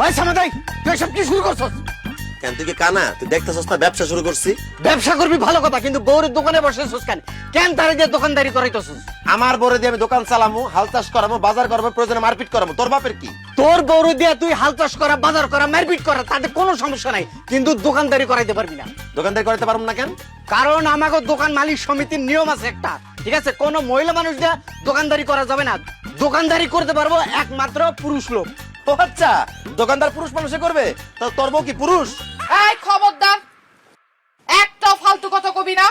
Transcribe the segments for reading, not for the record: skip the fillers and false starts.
ভাই সামাদাই তুই সব কি শুরু করছস? কেন তুই কি কানা? তুই দেখতেছস না ব্যবসা শুরু করছি? ব্যবসা করবি ভালো কথা, কিন্তু বউরের দোকানে বসেছস কেন? কেন তারে দিয়ে দোকানদারি করাইতেছস? আমার বরে দিয়ে আমি দোকান চালামু, হাল চাষ করামু, বাজার করবো, প্রয়োজনে মারপিট করামু। তোর বাপের কি? তোর বউরে দিয়ে তুই হাল চাষ করা, বাজার করা, মারপিট করা, তাতে কোনো সমস্যা নাই, কিন্তু দোকানদারি করাইতে পারবি না। দোকানদারি করতে পারবো না কেন? কারণ আমাকে দোকান মালিক সমিতির নিয়ম আছে একটা, ঠিক আছে? কোনো মহিলা মানুষ দিয়ে দোকানদারি করা যাবে না। দোকানদারি করতে পারবো একমাত্র পুরুষ লোক। ও আচ্ছা, দোকানদার পুরুষ মানুষে করবে? তো তোর বউ কি পুরুষ? এই খবরদার, একটা ফালতু কথা কবি না।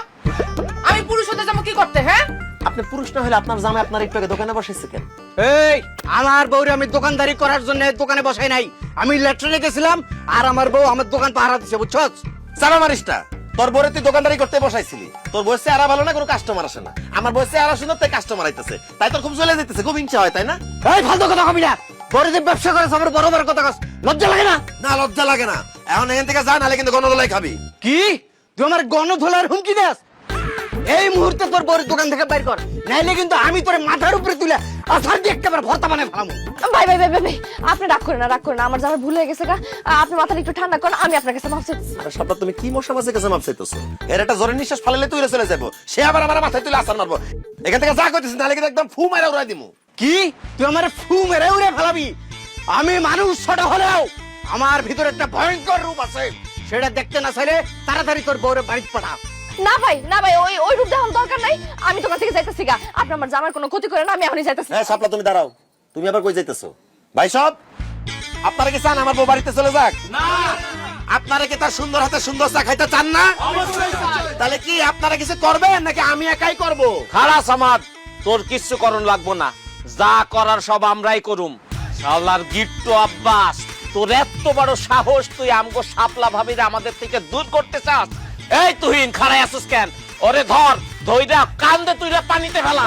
আমি পুরুষ হতে যাবো কি করতে? হ্যাঁ, আপনি পুরুষ না হলে আপনার জামাই আপনার একটু আগে দোকানে বসেছে কেন? এই আমার বউরে আমি দোকানদারি করার জন্য দোকানে বসাই নাই, আমি লেট্রিনে গেছিলাম আর আমার বউ আমার দোকান পাহারা দিচ্ছে, বুঝছস? সারা মারিসটা, তোর বউরে তুই দোকানদারি করতে বসাইছিলি। তোর বয়সে আরা ভালো না, কোনো কাস্টমার আসে না। আমার বয়সে আরা সুন্দর, তাই কাস্টমার আইতেছে, তাই তোর খুব চলে যেতেছে, খুব হিংসা হয়, তাই না? এই ফালতু কথা কবি না, বড় যে ব্যবসা করে আমার বড় বড় কথা কস, লজ্জা লাগে না? না, লজ্জা লাগে না। এখন এখান থেকে যা, নাহলে কিন্তু গণদোলাই খাবি। কি তুই আমার গণধোলার হুমকি দেস? এই মুহূর্তে তোর বড় দোকান থেকে বাইর কর, নাইলে কিন্তু আমি তোর মাথার উপরে তুলে আসার দিয়ে একেবারে ভর্তা বানায় ফেলামু। ভাই ভাই ভাই ভাই ভাই, আপনি রাগ করেন না, রাগ করেন না, আমার জামাই ভুল হয়ে গেছে গা। আপনি মাথাটা একটু ঠান্ডা করেন, আমি আপনার কাছে মাফ চাইতেছি। আরে সপ্তাহ তুমি কি মশা মাছের কাছে মাপ চাইতেছো? এর একটা জোরে নিঃশ্বাস ফালালে তুই চলে যাবো, সে আবার আমার মাথায় তুলে আসার মারবো। এখান থেকে যা করতেছিস, নাহলে কিন্তু একদম ফু মারা উড়াই দিমু। কি তুই আমার ফু মেরে উড়ে ফেলাবি? আমি মানুষ ছোট হলেও আমার ভিতরে একটা ভয়ঙ্কর রূপ আছে, সেটা দেখতে না চাইলে তাড়াতাড়ি তোর বউরে বাড়িতে পাঠা। না ভাই না ভাই, ওই ওই রূপ দেখানোর দরকার নাই, আমি দোকান থেকে যাইতেছি গা। আপনি আমার জামার কোনো ক্ষতি করেন না, আমি এখনই যাইতেছি। হ্যাঁ সাপলা, তুমি দাঁড়াও। তুমি আবার কই যাইতেছো? ভাই সব আপনারা কি চান আমার বউ বাড়িতে চলে যাক? না। আপনারা কি তার সুন্দর হাতে সুন্দর চা খাইতে চান না? তাহলে কি আপনারা কিছু করবেন নাকি আমি একাই করব? খারাপ আমার, তোর কিচ্ছু করণ লাগবো না, যা করার সব আমরাই করুম। শালার গিট্টু আব্বাস, তোর এত বড় সাহস, তুই আমগো শাপলা ভাবিরে আমাদের থেকে দূর করতে চাস? এই তুহিন খাড়াই আসিস কেন? ওরে ধর, ধইরা কান্দে তুইরা পানিতে ফেলা।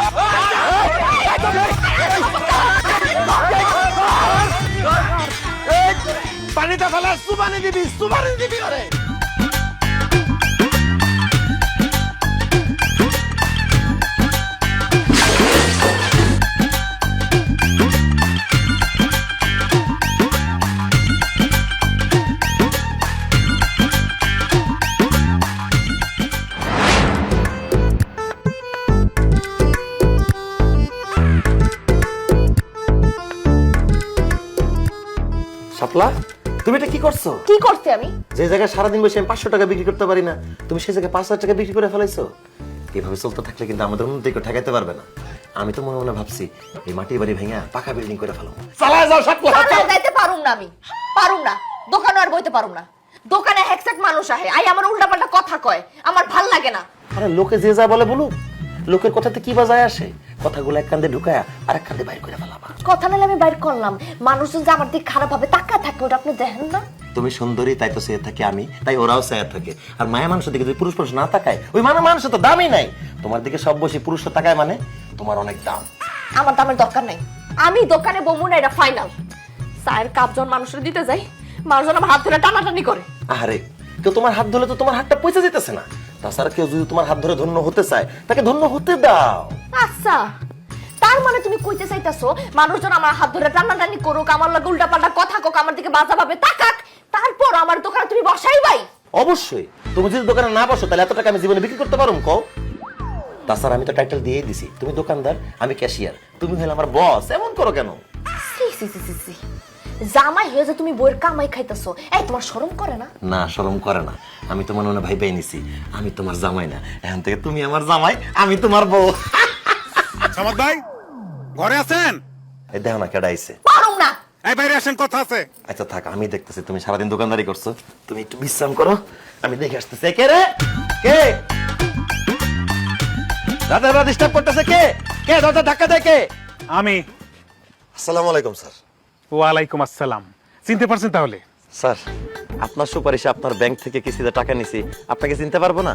পানিতে ফেলা, সুবানি দিবি, সুবানি দিবি ওরে। শাপলা, তুমি এটা কি করছো? কি করছি আমি? যে জায়গায় সারাদিন বসে আমি 500 টাকা বিক্রি করতে পারি না, তুমি সেই জায়গায় 5000 টাকা বিক্রি করে ফেলাইছো। এভাবে চলতে থাকলে কিন্তু আমাদের উন্নতিকে ঠেকাইতে পারবে না। আমি তো মনে মনে ভাবছি এই মাটির বাড়ি ভেঙে পাকা বিল্ডিং করে ফেলাবো। চালায় যাও শাপলা। চালায় যাইতে পারুম না, আমি পারুম না, দোকানে আর বইতে পারুম না। দোকানে হেকসেক মানুষ আহে, আই আমার উল্টাপাল্টা কথা কয়, আমার ভাল লাগে না। আরে লোকে যে যা বলে বলুক, লোকের কথাতে কি বাজায় আসে? কথাগুলো এক কান্দে ঢুকায়া আর এক কান্দে বাইর করে ফেলাবা। কথা নালে আমি বাইর করলাম, মানুষজন যে আমার দিকে খারাপ ভাবে তাকা থাকে, ওটা আপনি দেখেন না? তুমি সুন্দরী, তাই তো চেয়ে থাকে আমি, তাই ওরাও চেয়ে থাকে। আর মায়া মানুষের দিকে যদি পুরুষ পুরুষ না তাকায়, ওই মানুষের তো দামই নাই। তোমার দিকে সব বসে পুরুষ তাকায় মানে তোমার অনেক দাম। আমার দামের দরকার নাই, আমি দোকানে বমু না, এটা ফাইনাল। চায়ের কাপ যখন মানুষের দিতে যাই, মানুষজন আমার হাত ধরে টানাটানি করে। আরে কেউ তোমার হাত ধরলে তো তোমার হাতটা পয়সা যেতেছে না। তাছাড়া কেউ যদি তোমার হাত ধরে ধন্য হতে চায়, তাকে ধন্য হতে দাও। আচ্ছা, তার মানে তুমি কইতে চাইতাছো মানুষজন আমার হাত ধরে টানাটানি করুক, আমার লগে উল্টাপাল্টা কথা কোক, আমার দিকে বাজা ভাবে তাকাক, তারপর আমার দোকানে তুমি বসাই ভাই? অবশ্যই। তুমি যদি দোকানে না বসো, তাহলে এত টাকা আমি জীবনে বিক্রি করতে পারবো কও? তাছাড়া আমি তো টাইটেল দিয়েই দিছি, তুমি দোকানদার, আমি ক্যাশিয়ার, তুমি হলে আমার বস। এমন করো কেন? সি সি সি সি সি, জামাই হয়ে যে তুমি বইয়ের কামাই খাইতেছো, এই তোমার শরম করে না? না, শরম করে না। আমি তো মনে মনে ভাই পাই নিছি, আমি তোমার জামাই না, এখন থেকে তুমি আমার জামাই, আমি তোমার বউ। সামাদ ভাই ঘরে আছেন? এই দেখো না কেডা আইছে। পারুম না। এই বাইরে আসেন, কথা আছে। আচ্ছা থাক, আমি দেখতেছি তুমি সারাদিন দোকানদারি করছো, তুমি একটু বিশ্রাম করো, আমি দেখে আসতেছি। কে রে? কে রাতের বেলা ডিস্টার্ব করতেছে? কে কে দরজা ধাক্কা দেয় কে? আমি। আসসালামু আলাইকুম স্যার। ওয়ালাইকুম আসসালাম। চিনতে পারছেন তাহলে? স্যার, আপনার সুপারিশে আপনার ব্যাংক থেকে কিস্তিতে টাকা নিছি, আপনাকে চিনতে পারবো না?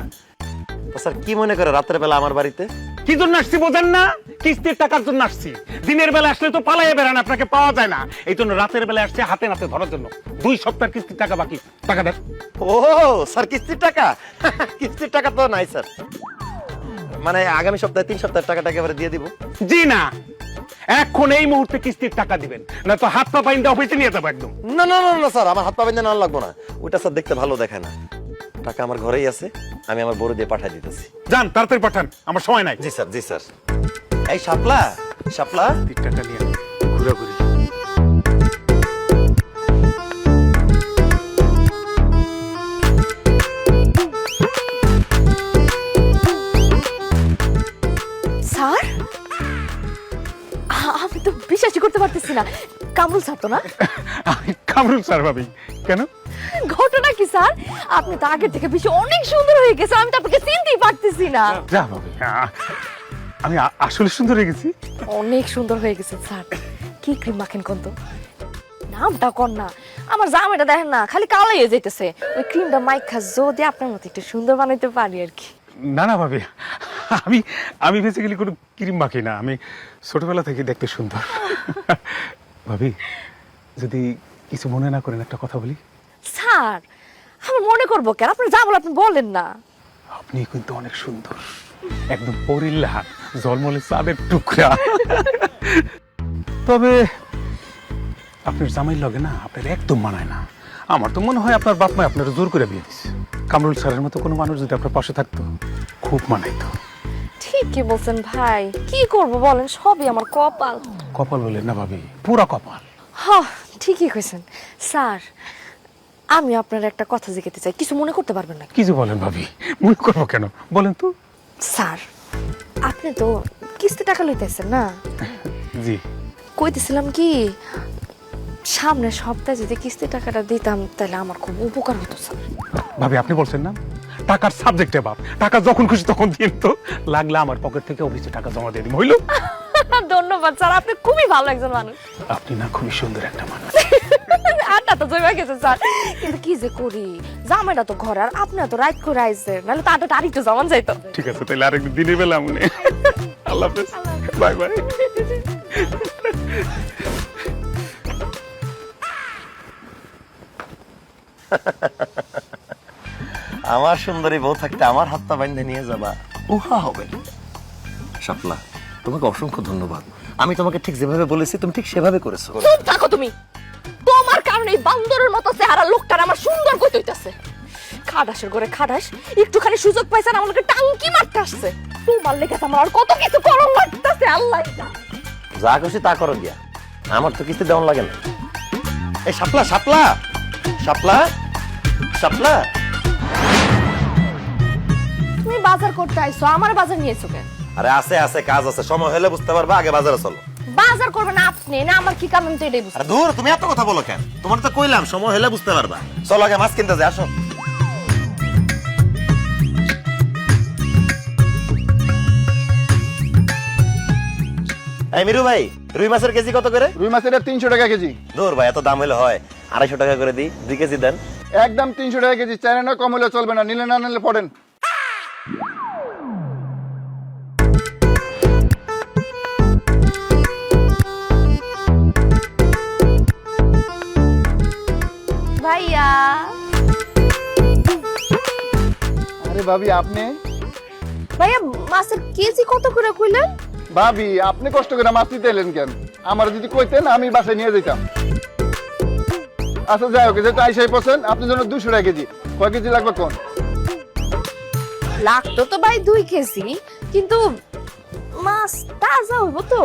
তো স্যার কি মনে করে রাতের বেলা আমার বাড়িতে? কি জন্য আসছি বোঝেন না? কিস্তির টাকার জন্য আসছি। দিনের বেলা আসলে তো পালাইয়া বেড়ান, আপনাকে পাওয়া যায় না, এই জন্য রাতের বেলা আসছে হাতে নাতে ধরার জন্য। 2 সপ্তাহের কিস্তির টাকা বাকি, টাকা দেন। ও স্যার, কিস্তির টাকা? কিস্তির টাকা তো নাই স্যার, মানে আগামী সপ্তাহে 3 সপ্তাহের টাকাটা একেবারে দিয়ে দিব। জি না, এখন এই মুহূর্তে কিস্তির টাকা দিবেন, না তো হাত পা বাইন্দা অফিসে নিয়ে যাবো একদম। না না না না স্যার, আমার হাত পা বেঁধে নেওয়া লাগবো না। ওইটা স্যার দেখতে ভালো দেখায় না। টাকা আমার ঘরেই আছে, আমি আমার বড় দিয়ে পাঠিয়ে দিতেছি। যান তাড়াতাড়ি পাঠান, আমার সময় নাই। জি স্যার, জি স্যার। এই শাপলা, শাপলা, কিস্তির টাকা নিয়ে ঘুরাঘুরি। স্যার, আমি তো বিশ্বাসই করতে পারতেছি না। কামরুল স্যার তো না? আমি কামরুল স্যার ভাবি। কেন? ঘটনা কি স্যার? আপনি তো আগের থেকে বেশি অনেক সুন্দর হয়ে গেছেন, আমি তো আপনাকে চিনতেই পারতেছি না। যা ভাবি, আমি আসলে সুন্দর হয়ে গেছি। অনেক সুন্দর হয়ে গেছেন স্যার। কি ক্রিম মাখেন কোন তো? নামটা কোন না, আমার জামাইটা দেখেন না খালি কালাই হয়ে যাইতেছে। ওই ক্রিমটা মাইখা যদি আপনার মতো একটু সুন্দর বানাইতে পারি আর কি। না না ভাবি, আমি বেসিক্যালি কোনো ক্রিম মাখি না, আমি ছোটবেলা থেকে দেখতে সুন্দর। ভাবি, যদি কিছু মনে না করেন একটা কথা বলি। স্যার, আমি মনে করবো কেন? আপনি যা বলেন আপনি বলেন না। আপনি কিন্তু অনেক সুন্দর, একদম পরিল্লাহার, জলমলে চাঁদের টুকরা। তবে আপনার জামাই লগে না আপনার একদম মানায় না। আমার তো মনে হয় আপনার বাপ মা আপনার জোর করে বিয়ে দিচ্ছে। কামরুল স্যারের মতো কোনো মানুষ যদি আপনার পাশে থাকতো খুব মানাইতো। ঠিকই বলছেন ভাই, কি করব বলেন, সবই আমার কপাল। কপাল বলেন না ভাবি, পুরা কপাল। হ্যাঁ, ঠিকই কইছেন। স্যার, আমি আপনার একটা কথা জিজ্ঞাসা চাই, কিছু মনে করতে পারবেন না? কিছু বলেন ভাবি, মনে করবো কেন, বলেন তো। স্যার, আপনি তো কিস্তি টাকা লইতেছেন না? জি। কইতেছিলাম কি, সামনের সপ্তাহে যদি কিস্তি টাকাটা দিতাম তাহলে আমার খুব উপকার হতো স্যার। ভাবি, আপনি বলছেন না টাকার সাবজেক্টে বাপ, টাকা যখন খুশি তখন দিন তো, লাগলে আমার পকেট থেকে অফিসে টাকা জমা দিয়ে দিন, হইলো? ধন্যবাদ স্যার, আপনি খুবই ভালো একজন মানুষ। আপনি না খুবই সুন্দর একটা মানুষ। আটটা তো জমা গেছে স্যার, কিন্তু কি যে করি, জামাইটা তো ঘরে, আর আপনি তো রাইট করে আইছেন, নাহলে তো আটটা আরেকটু জমান যাইতো। ঠিক আছে, তাহলে আরেকদিন দিনের বেলা মনে। আল্লাহ হাফেজ, বাই বাই। আমার সুন্দরী বউ থাকতে আমার হাত পা বেঁধে নিয়ে যাবা, উহা হবে। শাপলা, তোমাকে অসংখ্য ধন্যবাদ। আমি তোমাকে ঠিক যেভাবে বলেছি তুমি ঠিক সেভাবে করেছো। চুপ থাকো তুমি। তোমার কারণে এই বান্দরের মতো চেহারা লোকটার আমার সুন্দর কইতে হইতাছে। খাটাসের ঘরে খাটাস, একটুখানি সুযোগ পাইছেন আমাকে টাঙ্কি মারতে আসছে। তোমার লেগে আমার আর কত কিছু করণ লাগতেছে, আল্লাহ জানে। যা খুশি তা করো গিয়া, আমার তো কিছু দেওয়ান লাগে না। এই শাপলা, শাপলা, শাপলা, শাপলা, তুমি বাজার করতে আইছো, আমার বাজার নিয়েছো কেন? আরে আছে আছে, কাজ আছে, সময় হলে বুঝতে পারবা, আগে বাজারে চলো। বাজার করবেন আপনি না, আমার কি কাম আমি তো এটাই বুঝি। আরে দূর, তুমি এত কথা বলো কেন? তোমার তো কইলাম সময় হলে বুঝতে পারবা। চলো আগে মাছ কিনতে যাই, আসো। এই মিরু ভাই, রুই মাছের কেজি কত করে? রুই মাছের 300 টাকা কেজি। দূর ভাই, এত দাম হলে হয়, 250 টাকা করে দিই, 2 কেজি দেন। একদম 300 টাকা কেজি, চাইলে না কম হলে চলবে না, নিলে না নিলে পড়েন। ভাইয়া, আরে ভাবি আপনি? ভাইয়া মাছের কেজি কত করে কইলেন? ভাবি আপনি কষ্ট করে মাছ নিতে এলেন কেন? আমার যদি কইতেন আমি বাসায় নিয়ে যেতাম। আচ্ছা যাই হোক, যেহেতু আইসাই পছন্দ, আপনার জন্য 200 টাকা কেজি। কয় কেজি লাগবে কোন? লাগতো তো ভাই 2 কেজি, কিন্তু মাছ তাজা হইব তো?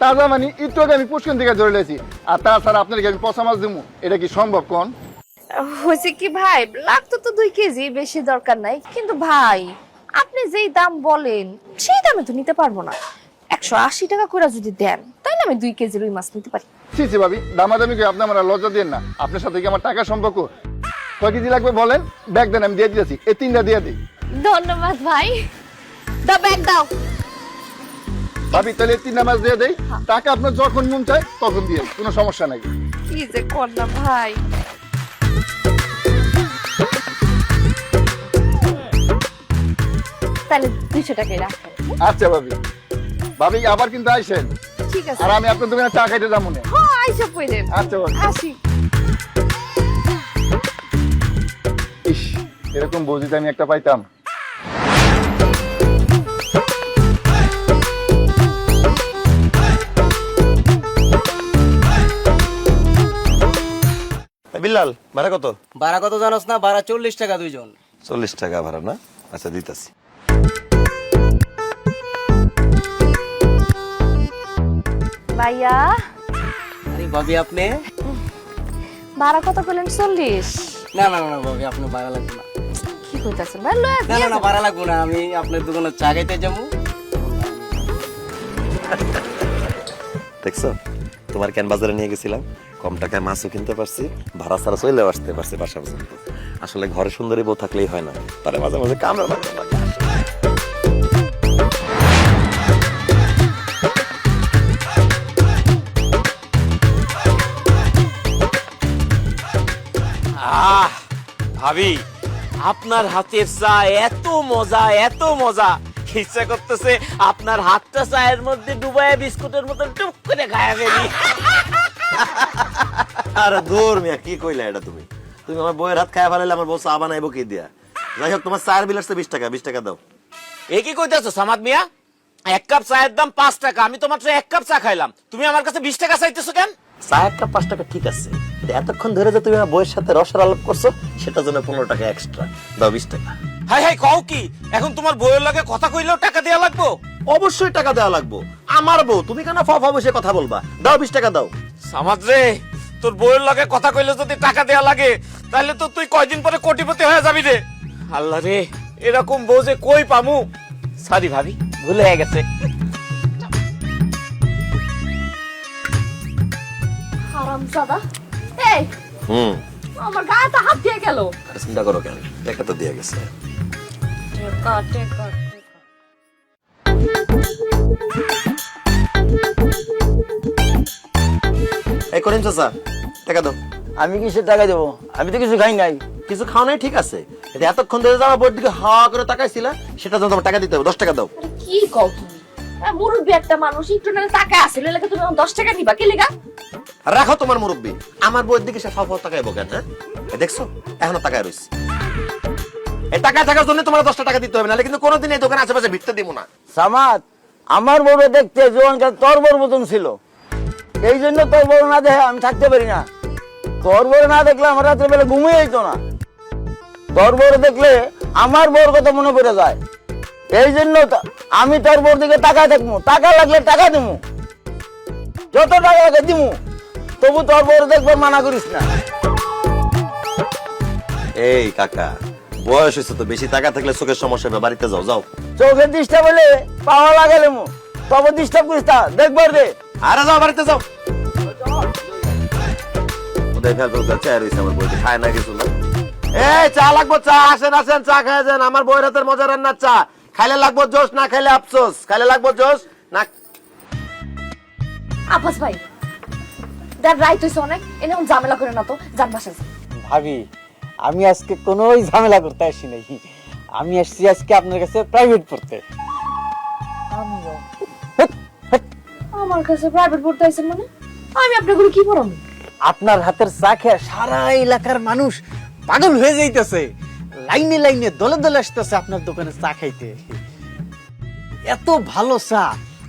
তাজা মানে একটু আগে আমি পুষ্কন থেকে ধরে লেছি, আর তাছাড়া আপনাকে আমি পচা মাছ দেবো, এটা কি সম্ভব কোন? হয়েছে কি ভাই, লাগতো তো 2 কেজি, বেশি দরকার নাই। কিন্তু ভাই আপনি যেই দাম বলেন সেই দামে তো নিতে পারবো না। 180 টাকা করে যদি দেন তাহলে আমি 2 কেজি রুই মাছ নিতে পারি। ছি ছি ভাবি, দামাদামি করে আপনি আমার লজ্জা দেন না। আপনার সাথে কি আমার টাকা সম্পর্ক? কয় কেজি লাগবে বলেন, ব্যাগ দেন, আমি দিয়ে দিয়েছি। এই 3টা দিয়ে দিই। ধন্যবাদ ভাই, দাও ব্যাগ দাও। ভাবি তাহলে 3টা মাছ দিয়ে দেই, টাকা আপনার যখন মন চায় তখন দিয়ে, কোনো সমস্যা নাই। কি যে কর না ভাই। তাহলে 200 টাকাই রাখেন। আচ্ছা ভাবি, ভাবি আবার কিন্তু আইসেন, ঠিক আছে। আর আমি আপনার দোকানে চা খাইতে যাবো না। হ্যাঁ আইসা কইলেন। আচ্ছা ভাবি। আসি। ইস, এরকম বউ যদি আমি একটা পাইতাম। বিল্লাল ভাড়া কত? ভাড়া কত জানোস না? ভাড়া 40 টাকা দুইজন। 40 টাকা ভাড়া না? আচ্ছা দিতাছি। ভাইয়া আরে ভাবি আপনি? ভাড়া কত করলেন? 40। না না না ভাবি, আপনি ভাড়া লাগবে না। কি কইতাছেন ভাই? লয়া না না না ভাড়া লাগবে না, আমি আপনার দোকানে চা খাইতে যাবো। দেখছো তোমার কেন বাজারে নিয়ে গেছিলাম, কম টাকায় মাছও কিনতে পারছি, ভাড়া ছাড়া চলে আসতে পারছি বাসা পর্যন্ত। আসলে ঘরে সুন্দরী বউ থাকলেই হয় না, তারে মাঝে মাঝে কামড়া লাগে। আহ ভাবি, আপনার হাতের চা এত মজা, এত মজা, ইচ্ছা করতেছে আপনার হাতটা চায়ের মধ্যে ডুবাইয়া বিস্কুটের মতো টুক করে খায়া ফেলি। আরে দূর মিয়া, কি কইলা এটা তুমি? তুমি আমার বউয়ের হাত খায়া ফেলাইলে আমার বউ চা বানাইবো কি দিয়া? যাই হোক, তোমার চায়ের বিল আসছে 20 টাকা, 20 টাকা দাও। এ কি কইতাছো সামাদ মিয়া? 1 কাপ চায়ের দাম 5 টাকা, আমি তো মাত্র 1 কাপ চা খাইলাম, তুমি আমার কাছে 20 টাকা চাইতেছো কেন? চা এক কাপ 5 টাকা ঠিক আছে, কিন্তু এতক্ষণ ধরে যে তুমি আমার বউয়ের সাথে রসের আলাপ করছো, সেটার জন্য 15 টাকা এক্সট্রা দাও। 20 টাকা। হাই হাই, কও কি? এখন তোমার বউয়ের লাগে কথা কইলেও টাকা দেয়া লাগবো? অবশ্যই টাকা দেওয়া লাগবো, আমার বউ, তুমি কেন ফা বসে কথা বলবা? দাও 20 টাকা দাও। সামাদ রে, তোর বউয়ের লাগে কথা কইলে যদি টাকা দেয়া লাগে, তাহলে তো তুই কয়দিন পরে কোটিপতি হয়ে যাবি রে। আল্লাহ রে, এরকম বউ যে কই পামু? সরি ভাবি, ভুল হয়ে গেছে। হারামজাদা, এই হুম, আমার গায়ে তো হাত দিয়ে গেল। আর চিন্তা করো কেন, টাকা তো দিয়ে গেছে। টেকা টেকা। এই করিম চাচা, টাকা দাও। আমি কিসে টাকা দেবো? আমি তো কিছু খাই নাই। কিছু খাও নাই ঠিক আছে, এটা এতক্ষণ ধরে যাওয়া বউয়ের দিকে হা করে তাকাইছিল, সেটা জন্য তোমার টাকা দিতে হবে। 10 টাকা দাও। আরে কি কও তুমি? মুরব্বী একটা মানুষ, একটু না টাকা আছে, লাগে তুমি 10 টাকা দিবা কি লেগা? আর রাখো তোমার মুরব্বী, আমার বউয়ের দিকে সে ফাফা তাকাইবো কেন? হ্যাঁ, এই দেখছো এখনো তাকায় রইছে। এই টাকা থাকার জন্য তোমার 10 টাকা দিতে হবে, নাহলে কিন্তু কোনোদিন এই দোকানে আশেপাশে ভিড়তে দিব না। সামাদ, আমার বউরে দেখতে জোয়ানকাল তোর বউর মতন ছিল, এই জন্য তোর বউ না দেখে আমি থাকতে পারি না। তোর বউ না দেখলে আমার রাত্রে বেলা ঘুমিয়ে যেত না। তোর বউ দেখলে আমার বউর কথা মনে পড়ে যায়, এই জন্য আমি তোর বউর দিকে তাকায় থাকবো। টাকা লাগলে টাকা দিমু, যত টাকা লাগে দিমু, তবু তোর বউর দেখবো, মানা করিস না। এই কাকা, বয়স হয়েছে তো, বেশি টাকা থাকলে চোখের সমস্যা হবে, বাড়িতে যাও যাও। চোখে ডিস্টার্ব হলে পাওয়া লাগালে মু, তবে ডিস্টার্ব করিস না, দেখবার দে। আরে যাও, বাড়িতে যাও। দেখা দরকার চা রইছে আমার বউকে, খায় না কিছু না। এই চা লাগবো, চা আসেন আসেন, চা খায় যান। আমার বউয়ের হাতের মজা রান্নার চা, খাইলে লাগবো জোশ, না খাইলে আফসোস। খাইলে লাগবো জোশ, না। আব্বাস ভাই, দেখ রাইত হইছে অনেক, এনে ঝামেলা করে না তো, জান বাসা। ভাবি, আমি আজকে কোনো ঝামেলা করতে আসি নাই, আমি আসছি আজকে আপনার কাছে প্রাইভেট পড়তে। আমিও আমার কাছে প্রাইভেট পড়তে আইছেন মানে? আমি আপনাকে কি পড়াবো? আপনার হাতের চা খেয়ে সারা এলাকার মানুষ পাগল হয়ে যাইতেছে, লাইনে লাইনে দলে দলে আসতেছে আপনার দোকানে চা খাইতে। এত ভালো চা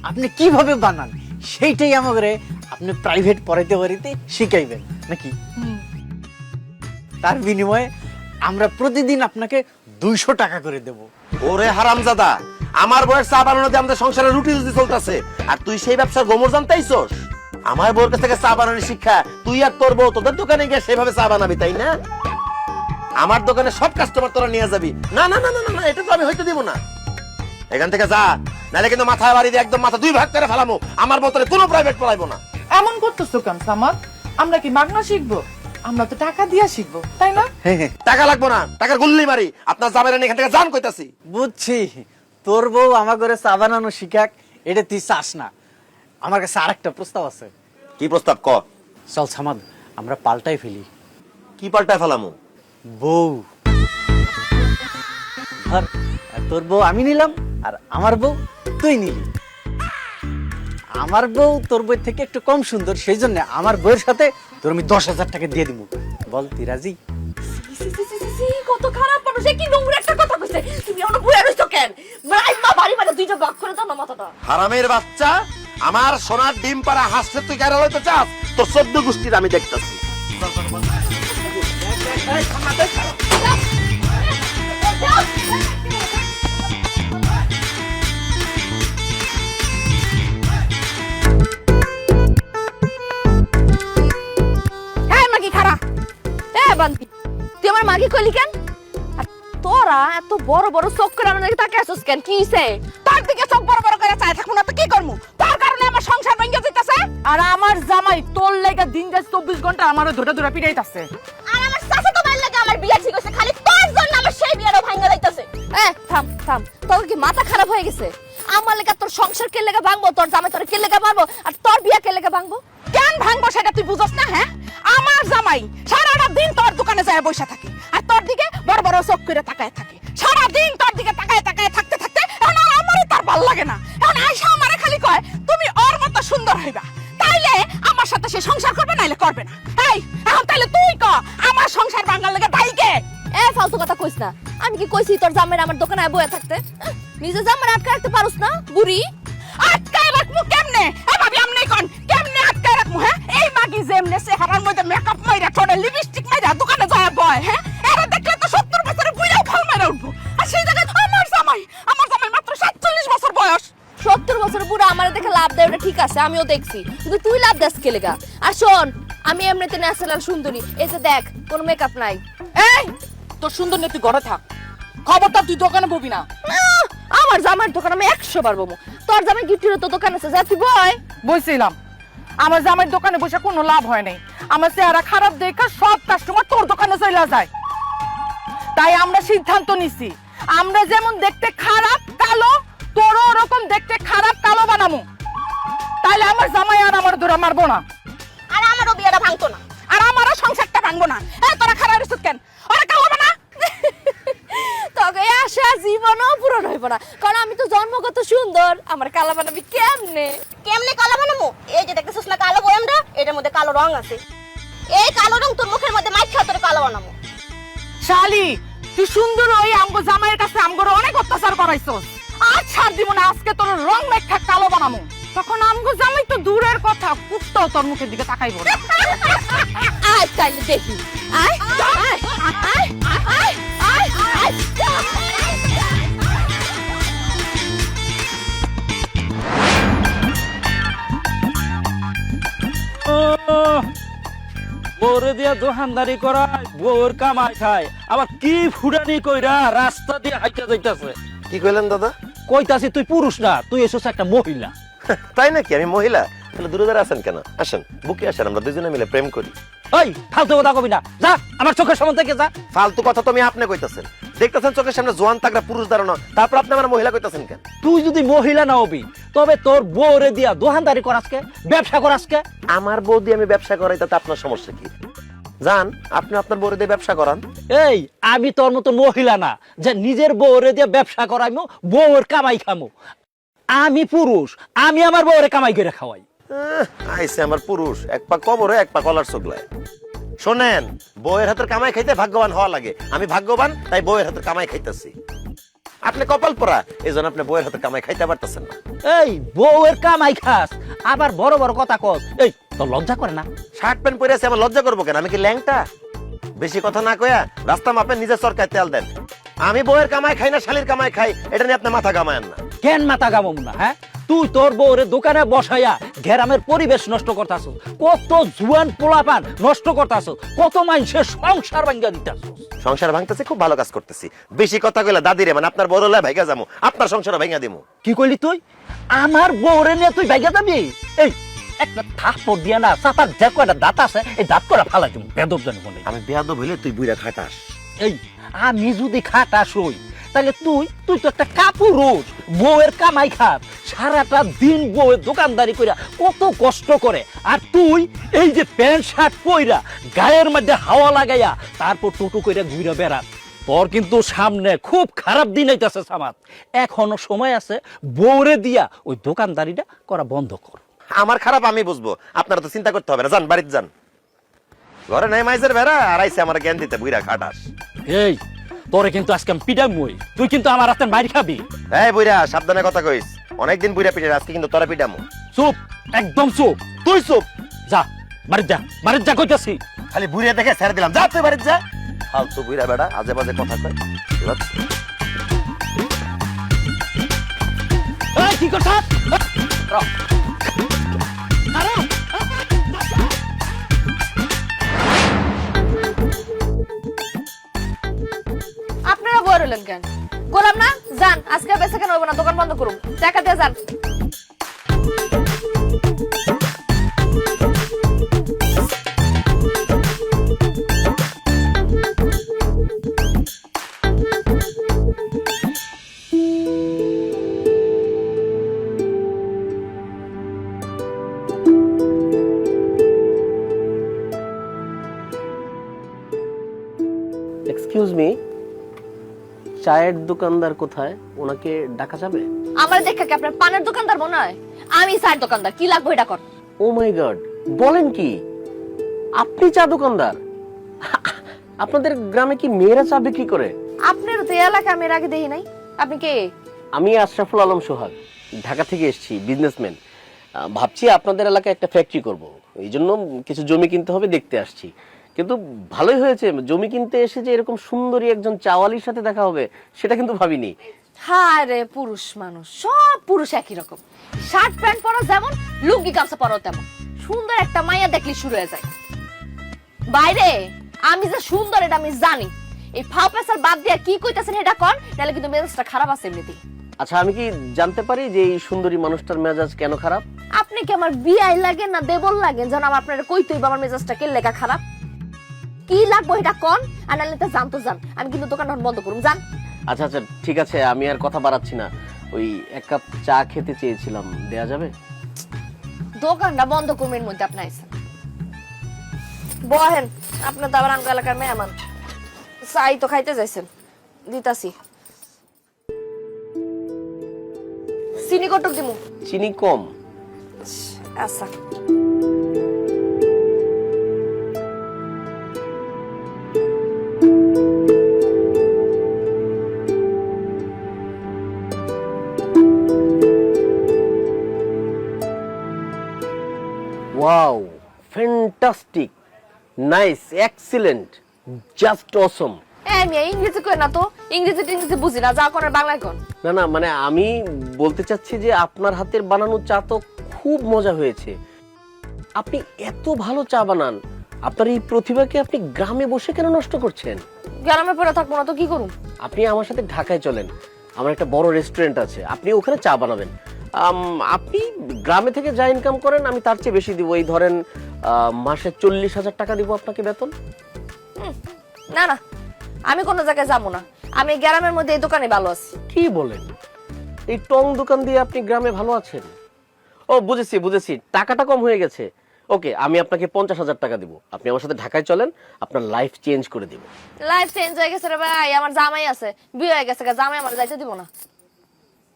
আপনি কিভাবে বানান, সেইটাই আমাদের আপনি প্রাইভেট পড়াইতে পারিতে শিখাইবেন নাকি? তার বিনিময়ে আমরা প্রতিদিন আপনাকে 200 টাকা করে দেব। ওরে হারামজাদা, আমার বউয়ের চা বানানো দিয়ে আমাদের সংসারে রুটি রুটি চলতেছে, আর তুই সেই ব্যবসার গোমর জানতাইছস? আমার বউর কাছ থেকে চা বানানোর শিক্ষা তুই আর তোর বউ তোদের দোকানে গিয়ে সেভাবে চা বানাবি, তাই না? আমার দোকানে সব কাস্টমার তোরা নিয়ে যাবি? না না না না না, এটা তো আমি হইতে দিব না। এখান থেকে যা, নাহলে কিন্তু মাথায় বাড়ি দিয়ে একদম মাথা 2 ভাগ করে ফেলামু। আমার বউ তোরে কোনো প্রাইভেট পড়াইবো না। এমন করতেছো কেন সামাদ? আমরা কি মাগনা শিখবো? আমরা তো টাকা দিয়া শিখবো, তাই না? টাকা লাগবো না, টাকার গুল্লি মারি। আপনার জামাইরা এখান থেকে জান কইতাছি। বুঝছি, তোর বউ আমার ঘরে চা বানানো শিখাক, এটা তুই চাস না। আমার কাছে আরেকটা প্রস্তাব আছে। কি প্রস্তাব ক? চল সামাদ, আমরা পাল্টাই ফেলি। কি পাল্টায় ফেলামু? বউ ধর, তোর বউ আমি নিলাম, আর আমার বউ তুই নিলি। আমার বউ তোর বউয়ের থেকে একটু কম সুন্দর, সেই জন্য আমার বউয়ের সাথে তোর আমি 10,000 টাকা দিয়ে দিব। বল তুই রাজি? কত খারাপ মানুষ, কি নোংরা একটা কথা কইছে। তুমি আমার বুয়া রইছো কেন? মাইমা বাড়ি মানে দুইটা ভাগ করে দাও না মাথাটা। হারামের বাচ্চা, আমার সোনার ডিম পাড়া হাসছে তুই কেন হইতে চাস? তোর 14 গোষ্ঠীর আমি দেখতাছি। হ্যাঁ মাগি খারা বান্তি তুই আমার মাগি কইলি কেন আর তোরা এত বড় বড় চোখ করে আমার দিকে তাকিয়ে আছিস কেন কি হইছে তার দিকে চোখ বড় বড় করে চাই থাকবো না তো কি করবো? তার কারণে আমার সংসার ভেঙে যাইতাছে। আর আমার জামাই তোর লেগে দিন যাচ্ছে 24 ঘন্টা আমারও ধরে ধরে পিটাইতাছে। আর আমার চাচা তো লাগে আমার বিয়া ঠিক হইছে খালি তোর জন্য আমার সেই বিয়ারও ভাঙা যাইতাছে থাম থাম তোর কি মাথা খারাপ হয়ে গেছে আমার লেগে তোর সংসার কে লেগে ভাঙবো তোর জামাই তোর কে লেগে মারবো আর তোর বিয়া কে লেগে ভাঙবো কেন ভাঙবো সেটা তুই বুঝছ না? হ্যাঁ, আমার জামাই সারাটা দিন তোর দোকানে যায় বসে থাকে আর তোর দিকে বড় বড় চোখ করে তাকায় থাকে। সারা দিন তোর দিকে তাকায় তাকায় থাকতে থাকতে এখন আর আমারই তার ভাল লাগে না। এখন আয়সা আমারে খালি কয় তুমি ওর মতো সুন্দর হইবা, তাইলে আমার সাথে সে সংসার করবে নাইলে করবে না। এই এখন তাইলে তুই ক আমার সংসার ভাঙার লাগে দায়ী কে? ফালতু কথা কইস না আমি কি কইছি তোর জামাই আমার দোকানে বসে থাকতে নিজে জামাই আটকে রাখতে পারুস না বুড়ি আটকায় রাখবো কেমনে? এ ভাবি আমনে কোন কেমনে আটকায় রাখবো? হ্যাঁ, এই মাগি যেমনে চেহারার মধ্যে মেকআপ মাইরা ঠোঁটে লিপস্টিক মাইরা দোকানে যায় বয়, হ্যাঁ এরা দেখলে তো 70 বছরের বুইড়াও খাল মাইরা উঠবো। আর সেই জায়গায় আমার জামাই মাত্র 47 বছর বয়স। 70 বছর বুড়া আমার দেখে লাভ দেয় ওটা ঠিক আছে আমিও দেখছি কিন্তু তুই লাভ দেস কে লেগা আর শোন আমি এমনিতে ন্যাচারাল সুন্দরী এই যে দেখ কোনো মেকআপ নাই এই তোর সুন্দর নেই, তুই ঘরে থাক, খবরদার তুই দোকানে ববি না। আহ, আমার জামাইয়ের দোকান আমি 100 বার বমু তোর জামাই গিফটের তো দোকান আছে যা তুই বয় বলছিলাম আমার জামাইয়ের দোকানে বসে কোনো লাভ হয় নাই। আমার চেহারা খারাপ দেখে সব কাস্টমার তোর দোকানে চলে যায়। তাই আমরা সিদ্ধান্ত নিছি আমরা যেমন দেখতে খারাপ কালো তোরও ওরকম দেখতে খারাপ কালো বানামু, তাইলে আমার জামাই আর আমার ধরে মারবো না আর আমারও বিয়েটা ভাঙতো না আর আমারও সংসারটা ভাঙবো না। এই তোরা খারাপ রিসুত কেন? ওরা কালো বানা তোকে আশা জীবনও পূরণ হইব না কারণ আমি তো জন্মগত সুন্দর আমার কালা বানাবি কেমনে কেমনে কালো বানামু? এই যে দেখতেছিস না কালো বয়ামটা, এটার মধ্যে কালো রং আছে। এই কালো রং তোর মুখের মধ্যে মাইখা তোর কালো বানামু। শালি তুই সুন্দর ওই আমগো জামাইয়ের কাছে আমগোর অনেক অত্যাচার করাইছস। আজ ছাড় দিব না, আজকে তোর রং মেখা কালো বানামু। তখন আমগো জামাই তো দূরের কথা কুত্তাও তোর মুখের দিকে তাকাইবো না। আয় তাইলে দেখি আয় আয় আয় আয় আয় আয় বউরে দিয়া দোকানদারি করায় বউর কামাই খায় আবার কি ফুটানি কইরা রাস্তা দিয়ে হাইটা যাইতাছে। কি কইলেন দাদা? কইতাছি তুই পুরুষ না, তুই এসেছ একটা মহিলা। তাই নাকি? আমি মহিলা? তাহলে দূরে দূরে আছেন কেন? আসেন বুকে আসেন, আমরা দুজনে মিলে প্রেম করি। ওই ফালতু কথা কবি না, যা আমার চোখের সামনে থেকে যা। ফালতু কথা তুমি আপনি কইতাছেন, দেখতেছেন চোখের সামনে জোয়ান তাগড়া পুরুষ দাঁড়ানো, তারপর আপনি আমার মহিলা কইতাছেন কেন? তুই যদি মহিলা না হবি তবে তোর বউরে দিয়া দোকানদারি করাসকে, ব্যবসা করাসকে। আমার বউ দিয়ে আমি ব্যবসা করাই, তাতে আপনার সমস্যা কি? জান, আপনি আপনার বউরে দিয়ে ব্যবসা করান। এই আমি তোর মতো মহিলা না যে নিজের বউরে দিয়ে ব্যবসা করাইমু, বউর কামাই খামু। আমি পুরুষ, আমি আমার বউরে কামাই করে খাওয়াই। আইসে আমার পুরুষ, এক পা কবরে এক পা কলার চোগলায়। শোনেন, বউয়ের হাতের কামাই খাইতে ভাগ্যবান হওয়া লাগে। আমি ভাগ্যবান, তাই বউয়ের হাতের কামাই খাইতেছি। আপনি কপাল পরা, এই জন্য আপনি বউয়ের হাতের কামাই খাইতে পারতেছেন না। এই বউয়ের কামাই খাস আবার বড় বড় কথা কস, এই তোর লজ্জা করে না? শার্ট প্যান্ট পরে আছে, আমার লজ্জা করবো কেন? আমি কি ল্যাংটা? বেশি কথা না কয়া রাস্তা মাপেন, নিজের সরকার তেল দেন। আমি বউয়ের কামাই খাই না শালির কামাই খাই, এটা নিয়ে আপনি মাথা কামায়েন না। কেন মাথা গামম না? হ্যাঁ, তুই তোর বউরে দোকানে বসাইয়া গ্রামের পরিবেশ নষ্ট করতাছ, কত জুয়ান পোলাপান নষ্ট করতাছ, কত মানুষের সংসার ভাঙ্গা দিতাছ। সংসার ভাঙতেছি, খুব ভালো কাজ করতেছি। বেশি কথা কইলা দাদিরে, মানে আপনার বড় লাই ভাইগা যাবো, আপনার সংসার ভাঙা দিমু। কি কইলি তুই? আমার বউরে নিয়ে তুই ভাইগা যাবি? এই একটা থাপ্পড় দিয়া না চাপার যে কয়টা দাঁত আছে এই দাঁত করা ফালাই দিমু, বেদব জানি বলে। আমি বেয়াদব হইলে তুই বুইরা খাটাস। এই আমি যদি খাটাস হই তাহলে তুই তো একটা কাপুরুষ, বউয়ের কামাই খাত, সারাটা দিন বউয়ের দোকানদারি কইরা কত কষ্ট করে, আর তুই এই যে প্যান্ট শার্ট পইরা গায়ের মধ্যে হাওয়া লাগাইয়া তারপর টোটো কইরা ঘুরে বেড়াস। তোর কিন্তু সামনে খুব খারাপ দিন আইতাছে সামাত। এখনো সময় আছে, বউরে দিয়া ওই দোকানদারিটা করা বন্ধ কর। আমার খারাপ আমি বুঝবো, আপনারা তো চিন্তা করতে হবে না। যান বাড়িতে যান, ঘরে নাই মাইজের বেড়া, আর আইসে আমার জ্ঞান দিতে বুইরা খাটাস। এই তোরে কিন্তু আজকে আমি পিটামই, তুই কিন্তু আমার হাতে মাইর খাবি। এই বুইরা, সাবধানে কথা কইস। অনেকদিন বুইরা পিটে, আজকে কিন্তু তোরা পিটামু। চুপ, একদম চুপ। তুই চুপ। যা বাড়িতে যা, বাড়িতে যা কইতাছি। খালি বুইরা দেখে ছেড়ে দিলাম, যা তুই বাড়িতে যা। ফালতু বুইরা বেড়া আজে বাজে কথা কয় এবার এই, কি করছ? আপনারা বই রইলেন কেন? গোলাম না যান, আজকে বেঁচে কেন হইব না, দোকান বন্ধ করুন, টাকা দিয়ে যান। এক্সকিউজ মি, চায়ের দোকানদার কোথায়? ওনাকে ডাকা যাবে? আমার দেখা কি আপনার পানের দোকানদার মনে হয়? আমি চায়ের দোকানদার, কি লাগবে এটা কর। ও মাই গড, বলেন কি আপনি চা দোকানদার? আপনাদের গ্রামে কি মেয়েরা চা বিক্রি করে? আপনার তো এই এলাকা আমি এর আগে দেখি নাই। আপনি কে? আমি আশরাফুল আলম সোহাগ, ঢাকা থেকে এসেছি, বিজনেসম্যান। ভাবছি আপনাদের এলাকায় একটা ফ্যাক্টরি করব, এই জন্য কিছু জমি কিনতে হবে, দেখতে আসছি। কিন্তু ভালোই হয়েছে, জমি কিনতে এসে যে এরকম সুন্দরী একজন চাওয়ালির সাথে দেখা হবে সেটা কিন্তু ভাবিনি। হায় রে, পুরুষ মানুষ, সব পুরুষ একই রকম, শার্ট প্যান্ট পরা যেমন, লুঙ্গি গামছা পরাও তেমন। সুন্দর একটা মাইয়া দেখলি শুরু হয়ে যায়। বাইরে আমি যে সুন্দর এটা আমি জানি। এই ফাও পেছার বাদ দিয়ে কি কইতাছেন এটা কর, নাহলে কিন্তু মেজাজটা খারাপ আছে এমনিতেই। আচ্ছা, আমি কি জানতে পারি যে এই সুন্দরী মানুষটার মেজাজ কেন খারাপ? আপনি কি আমার বিয়াই লাগেন না দেবল লাগেন যেন আপনারা কইতেই বা আমার মেজাজটা কে লেখা খারাপ? কি লাগবে এটা কোন, আর নাহলে তো জানতো জান, আমি কিন্তু দোকান বন্ধ করুম, জান। আচ্ছা আচ্ছা, ঠিক আছে, আমি আর কথা বাড়াচ্ছি না। ওই এক কাপ চা খেতে চেয়েছিলাম, দেয়া যাবে? দোকানটা বন্ধ করুম, এর মধ্যে আপনি আইছেন। বহেন, আপনি তো আবার আমগো এলাকার মেহমান, চাই তো খাইতে যাইছেন, দিতাছি। চিনি কটক দিমু? চিনি কম। আচ্ছা। Wow, fantastic, nice, excellent, just অসম। আমি ইংরেজি কই না তো, ইংরেজি বুঝি না, যা করার বাংলায় কোন। না না, মানে আমি বলতে চাচ্ছি যে আপনার হাতের বানানো চা তো খুব মজা হয়েছে। আপনি এত ভালো চা বানান, আপনার এই প্রতিভাকে আপনি গ্রামে বসে কেন নষ্ট করছেন? গ্রামে পড়ে থাকবো না তো কি করুম? আপনি আমার সাথে ঢাকায় চলেন, আমার একটা বড় রেস্টুরেন্ট আছে, আপনি ওখানে চা বানাবেন। আপনি গ্রামে থেকে যা ইনকাম করেন আমি তার চেয়ে বেশি দিব। এই ধরেন মাসে 40,000 টাকা দিব আপনাকে বেতন। না না, আমি কোনো জায়গায় যাবো না, আমি গ্রামের মধ্যে এই দোকানে ভালো আছি। কি বলেন? এই টং দোকান দিয়ে আপনি গ্রামে ভালো আছেন? ও বুঝেছি বুঝেছি, টাকাটা কম হয়ে গেছে। ওকে, আমি আপনাকে 50,000 টাকা দিব, আপনি আমার সাথে ঢাকায় চলেন, আপনার লাইফ চেঞ্জ করে দিব। লাইফ চেঞ্জ হয়ে গেছে রে ভাই, আমার জামাই আছে, বিয়ে হয়ে গেছে, জামাই আমার যাইতে দিব না।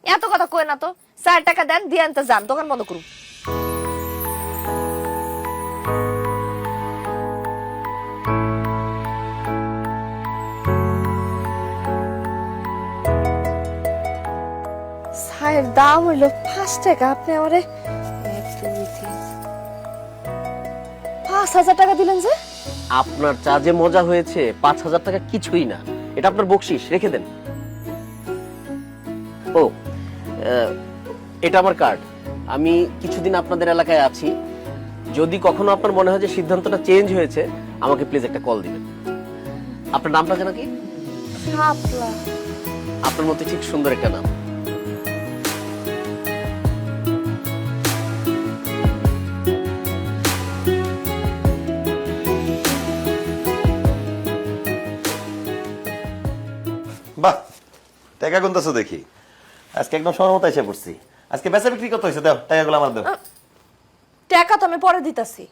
এত কথা কই না তো, 4 টাকা দেন, দিয়ে আনতে যান, দোকান বন্ধ করুন। চায়ের দাম হইল 5 টাকা, আপনি আমারে 5,000 টাকা দিলেন যে? আপনার চা যে মজা হয়েছে, 5,000 টাকা কিছুই না, এটা আপনার বকশিশ, রেখে দেন। ও, এটা আমার কার্ড। আমি কিছুদিন আপনাদের এলাকায় আছি, যদি কখনো আপনার মনে হয় যে সিদ্ধান্তটা চেঞ্জ হয়েছে, আমাকে প্লিজ একটা কল দিবেন। আপনার নামটা যেন কি? শাপলা। আপনার মতো ঠিক সুন্দর একটা নাম। বাহ, টাকা গুনতেছো দেখি। আজকে একদম সময় মতো এসে পড়ছি। আজকে বেচা বিক্রি কত হয়েছে? দাও টাকাগুলো আমার দাও। টাকা তো আমি পরে দিতাছি,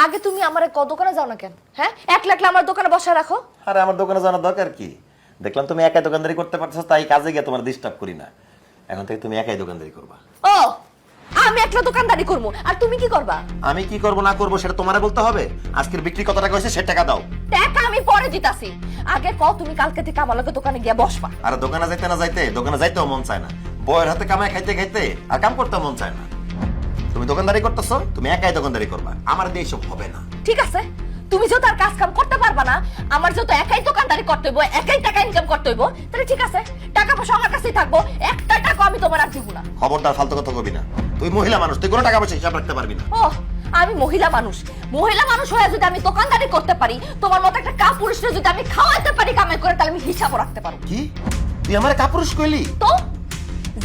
আগে তুমি আমারে দোকানে যাও না কেন? হ্যাঁ, 1 লাখ আমার দোকানে বসে রাখো। আরে আমার দোকানে জানার দরকার কি? দেখলাম তুমি একাই দোকানদারি করতে পারছো, তাই কাজে গিয়ে তোমার ডিস্টার্ব করি না। এখন থেকে তুমি একাই দোকানদারি করবা। ও, আমি একটা দোকানদারি করবো, আর তুমি কি করবা? আমি কি করব না করব সেটা তোমারে বলতে হবে। আজকের বিক্রি কত টাকা হয়েছে সে টাকা দাও। টাকা আমি পরে দিতাছি, আগে কও তুমি কালকে থেকে আমার লগে দোকানে গিয়ে বসবা। আর দোকানে যাইতে না যাইতে, দোকানে যাইতেও মন চায় না, বউয়ের হাতে কামাই খাইতে খাইতে আর কাম করতে মন চায় না। তুমি দোকানদারি করতেছো, তুমি একাই দোকানদারি করবা, আমার দিয়ে এসব হবে না। ঠিক আছে, তুমি যত আর কাজ কাম করতে পারবা না, আমার যত একাই দোকানদারি করতে হইব, একাই টাকা ইনকাম করতে হইব, তাহলে ঠিক আছে, টাকা পয়সা আমার কাছেই থাকবো, একটা টাকা আমি তোমার আর দিব না। খবরদার ফালতু কথা কবি না, তুই মহিলা মানুষ, তুই কোনো টাকা পয়সা হিসাব রাখতে পারবি না। ও, আমি মহিলা মানুষ, মহিলা মানুষ হয়ে যদি আমি দোকানদারি করতে পারি, তোমার মতো একটা কাপুরুষরে যদি আমি খাওয়াতে পারি কামাই করে, তাহলে আমি হিসাবও রাখতে পারবো। কি তুই আমার কাপুরুষ কইলি? তো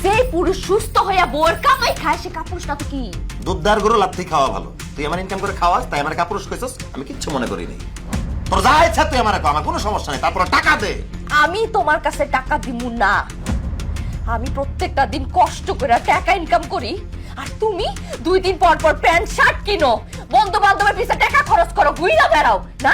যে পুরুষ সুস্থ হইয়া বউয়ের কামাই খায়, সে কাপুরুষটা তো কি? দুধদার গরু লাত্তি খাওয়া ভালো, তুই আমার ইনকাম করে খাওয়াস, তাই আমার কাপুরুষ কইছস, আমি কিচ্ছু মনে করি নাই। তোর যা ইচ্ছা তুই আমার কর, আমার কোনো সমস্যা নেই, তারপর টাকা দে। আমি তোমার কাছে টাকা দিমু না, আমি প্রত্যেকটা দিন কষ্ট করে টাকা ইনকাম করি, আর তুমি 2 দিন পর পর প্যান্ট শার্ট কিনো, বন্ধু বান্ধবের পিছে টাকা খরচ করো, ঘুইরা বেড়াও না।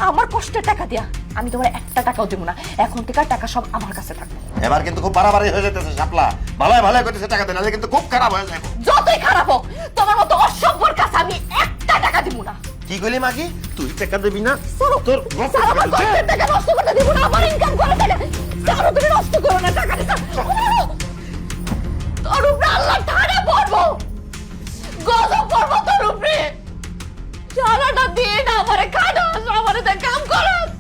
আমার কষ্টের টাকা দিয়া আমি তোমার একটা টাকাও দেবো না, এখন থেকে টাকা সব আমার কাছে থাকবে। এবার কিন্তু খুব বাড়াবাড়ি হয়ে যেতেছে শাপলা, ভালোই ভালোই করতেছে টাকা দে, নাহলে কিন্তু খুব খারাপ হয়ে যাবে। যতই খারাপ হোক, তোমার মতো অসভ্যর কাছে আমি একটা টাকা দিব না। কি কইলি মাগি, তুই টাকা দিবি না? তোর আমার কষ্টের টাকা নষ্ট করতে দিব না, আমার ইনকাম করে টাকা সারা তুমি নষ্ট করো না, টাকা দিছ তোর উপরে আল্লাহ ঠাড়ে পড়বো, গজব পড়বো তোর উপরে। সারাটা দিন আমারে খাটাস, আমারে দিয়ে কাম করস,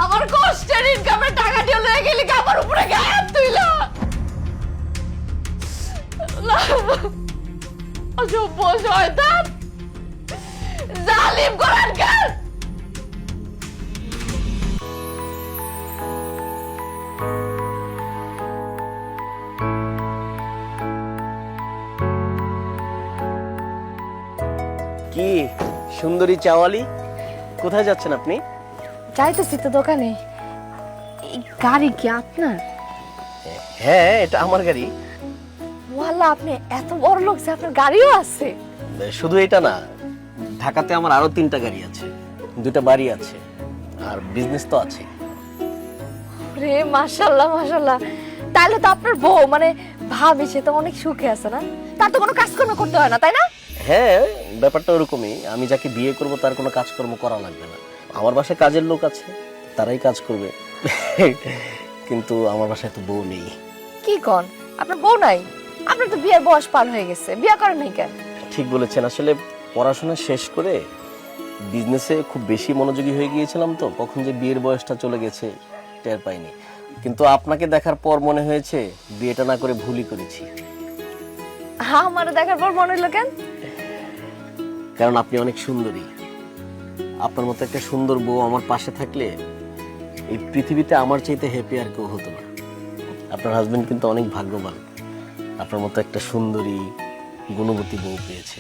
আমার কষ্টের ইনকামের টাকা দিয়ে লয়ে গেলি আমার উপরে গায়ে হাত তুইলা। অসভ্য শয়তান, জালিম কোরআনকার। কি সুন্দরী চাওয়ালি, কোথায় যাচ্ছেন আপনি? যাইতেছি তো দোকানে। এই গাড়ি কি আপনার? হ্যাঁ, এটা আমার গাড়ি। ওয়াল্লাহ, আপনি এত বড় লোক যে আপনার গাড়িও আছে। শুধু এটা না, ঢাকাতে আমার আরো 3টা গাড়ি আছে, 2টা বাড়ি আছে, আর বিজনেস তো আছে। রে মাশাআল্লাহ মাশাআল্লাহ, তাহলে তো আপনার বউ মানে ভাবি, সে তো অনেক সুখে আছে না? তার তো কোনো কাজকর্ম করতে হয় না, তাই না? হ্যাঁ, ব্যাপারটা ওরকমই। আমি যাকে বিয়ে করব তার কোনো কাজকর্ম করা লাগবে না। আমার বাসায় কাজের লোক আছে, তারাই কাজ করবে। কিন্তু আমার বাসায় তো বউ নেই। কি কোন, আপনার বউ নাই? আপনার তো বিয়ের বয়স পার হয়ে গেছে, বিয়ে করেন নাই কেন? ঠিক বলেছেন, আসলে পড়াশোনা শেষ করে বিজনেসে খুব বেশি মনোযোগী হয়ে গিয়েছিলাম, তো কখন যে বিয়ের বয়সটা চলে গেছে টের পাইনি। কিন্তু আপনাকে দেখার পর মনে হয়েছে বিয়েটা না করে ভুলই করেছি। হ্যাঁ, আমার দেখার পর মনে হলো কেন? কারণ আপনি অনেক সুন্দরী। আপনার মতো একটা সুন্দর বউ আমার পাশে থাকলে এই পৃথিবীতে আমার চাইতে হ্যাপি আর কেউ হতো না। আপনার হাজবেন্ড কিন্তু অনেক ভাগ্যবান, আপনার মতো একটা সুন্দরী গুণবতী বউ পেয়েছে।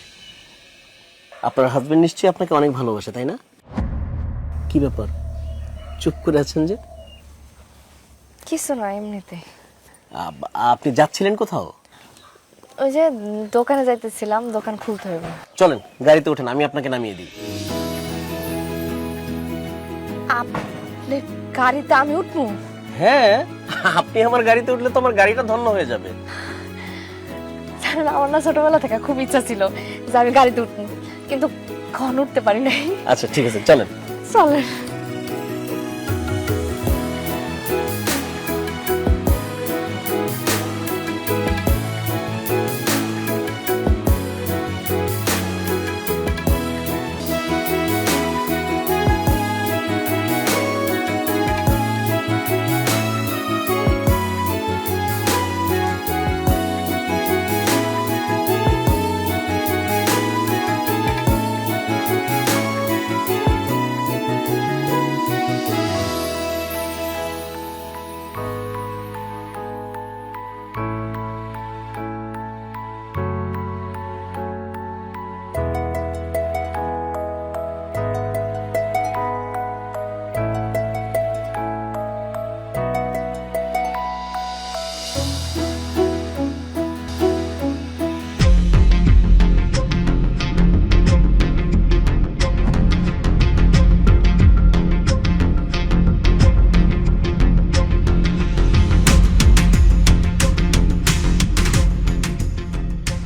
আপনার হাজবেন্ড নিশ্চয়ই আপনাকে অনেক ভালোবাসে, তাই না? কি ব্যাপার, চুপ করে আছেন যে? কিছু না, এমনিতে। আপনি যাচ্ছিলেন কোথাও? ওই যে দোকানে যাইতেছিলাম, দোকান খুলতে হবে। চলেন গাড়িতে ওঠেন, আমি আপনাকে নামিয়ে দিই। আপনি গাড়িতে আমি উঠবো? হ্যাঁ, আপনি আমার গাড়িতে উঠলে তো আমার গাড়িটা ধন্য হয়ে যাবে। জানেন, আমার না ছোটবেলা থেকে খুব ইচ্ছা ছিল যে আমি গাড়িতে উঠবো, কিন্তু কখন উঠতে পারি নাই। আচ্ছা ঠিক আছে, চলেন। চলেন।